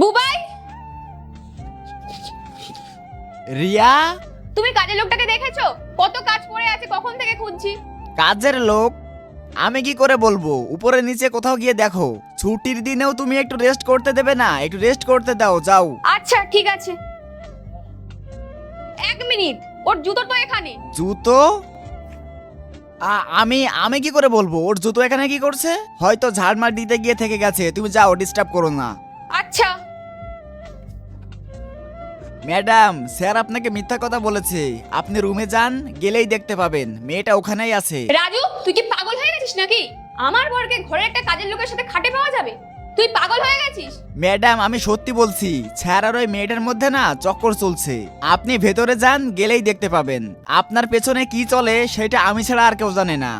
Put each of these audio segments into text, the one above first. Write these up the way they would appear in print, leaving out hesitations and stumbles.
বুবাই, রিয়া, তুমি কাজের লোকটাকে দেখেছো? কত কাজ পড়ে আছে, কখন থেকে খুঁজছি। কাজের লোক? আমি কি করে বলবো? উপরে নিচে কোথাও গিয়ে দেখো। ছুটির দিনেও তুমি একটু রেস্ট করতে দেবে না? একটু রেস্ট করতে দাও, যাও। আচ্ছা ঠিক আছে, এক মিনিট, ওর জুতো তো এখানে। জুতো? আমি আমি কি করে বলবো ওর জুতো এখানে কি করছে? হয়তো ঝাড়মার দিতে গিয়ে থেকে গেছে, তুমি যাও, ডিস্টার্ব করো না। আচ্ছা। ম্যাডাম, স্যার আপনাকে মিথ্যা কথা বলেছে। আপনি রুমে যান, গেলেই দেখতে পাবেন মেয়েটা ওখানেই আছে। রাজু, তুই কি পাগল হয়ে গেছিস নাকি? আমার বরকে ঘরে একটা কাজের লোকের সাথে খাটে পাওয়া যাবে? তুই পাগল হয়ে গেছিস? ম্যাডাম, আমি সত্যি বলছি, স্যার আর ওই মেয়েটার মধ্যে না চক্কর চলছে। আপনি ভেতরে যান, গেলেই দেখতে পাবেন। আপনার পেছনে কি চলে সেটা আমি ছাড়া আর কেউ জানে না।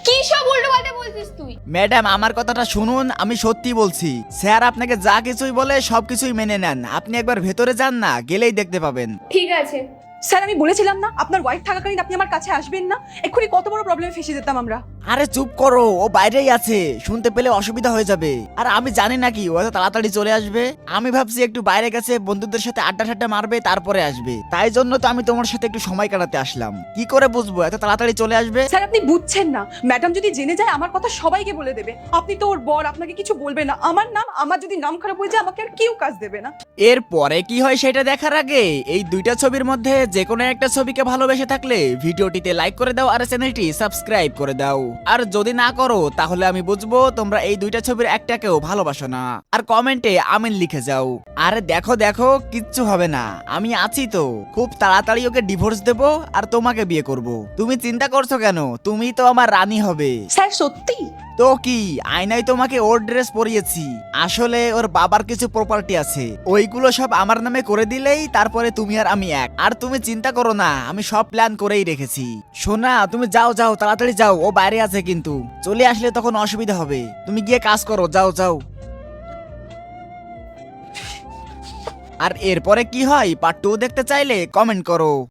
কি সব উল্টোপাল্টা বলছিস তুই? ম্যাডাম, আমার কথাটা শুনুন, আমি সত্যি বলছি। স্যার আপনাকে যা কিছুই বলে সবকিছুই মেনে নেন। আপনি একবার ভেতরে যান না, গেলেই দেখতে পাবেন। ঠিক আছে। স্যার, আমি বলেছিলাম না আপনার ওয়াইফ থাকাকালীন আপনি আমার কাছে আসবেন না। এক্ষুনি কত বড় প্রবলেমে ফেসে যেতাম আমরা। আরে চুপ করো, ও বাইরেই আছে, শুনতে পেলে অসুবিধা হয়ে যাবে। আর আমি জানি নাকি ও এত তাড়াতাড়ি চলে আসবে। আমি ভাবছি একটু বাইরে গেছে বন্ধুদের সাথে আড্ডা ঠাড্ডা মারবে, তারপরে আসবে। তাই জন্য তো আমি তোমার সাথে একটু সময় কাটাতে আসলাম। কি করে বুঝবো এত তাড়াতাড়ি চলে আসবে? স্যার, আপনি বুঝছেন না, ম্যাডাম যদি জেনে যায় আমার কথা সবাইকে বলে দেবে। আপনি তো ওর বর, আপনাকে কিছু বলবে না। আমার যদি নাম খারাপ হয়ে যায় আমাকে আর কেউ কাজ দেবে না। এরপরে কি হয় সেটা দেখার আগে এই দুইটা ছবির মধ্যে যে কোনো একটা ছবিকে ভালোবেসে থাকলে ভিডিওটিতে লাইক করে দাও আর চ্যানেলটি সাবস্ক্রাইব করে দাও। আর যদি না করো তাহলে আমি বুঝবো তোমরা এই দুইটা ছবির একটাকেও ভালোবাসো না। আর কমেন্টে আমিন লিখে যাও। আরে দেখো দেখো, কিচ্ছু হবে না, আমি আছি তো। খুব তাড়াতাড়ি ওকে ডিভোর্স দেবো আর তোমাকে বিয়ে করব। তুমি চিন্তা করছো কেন? তুমি তো আমার রানী হবে। স্যার, সত্যি? তো কি, আয়নায় তোমাকে ওর ড্রেস পরিয়েছি। আসলে ওর বাবার কিছু প্রপার্টি আছে, ওইগুলো সব আমার নামে করে দিলেই তারপরে তুমি আর আমি এক। আর তুমি চিন্তা করো না, আমি সব প্ল্যান করেই রেখেছি। সোনা, তুমি যাও যাও, তাড়াতাড়ি যাও, ও বাইরে আছে কিন্তু চলে আসলে তখন অসুবিধা হবে। তুমি গিয়ে কাজ করো, যাও যাও। আর এরপরে কি হয় পার্ট 2 দেখতে চাইলে কমেন্ট করো।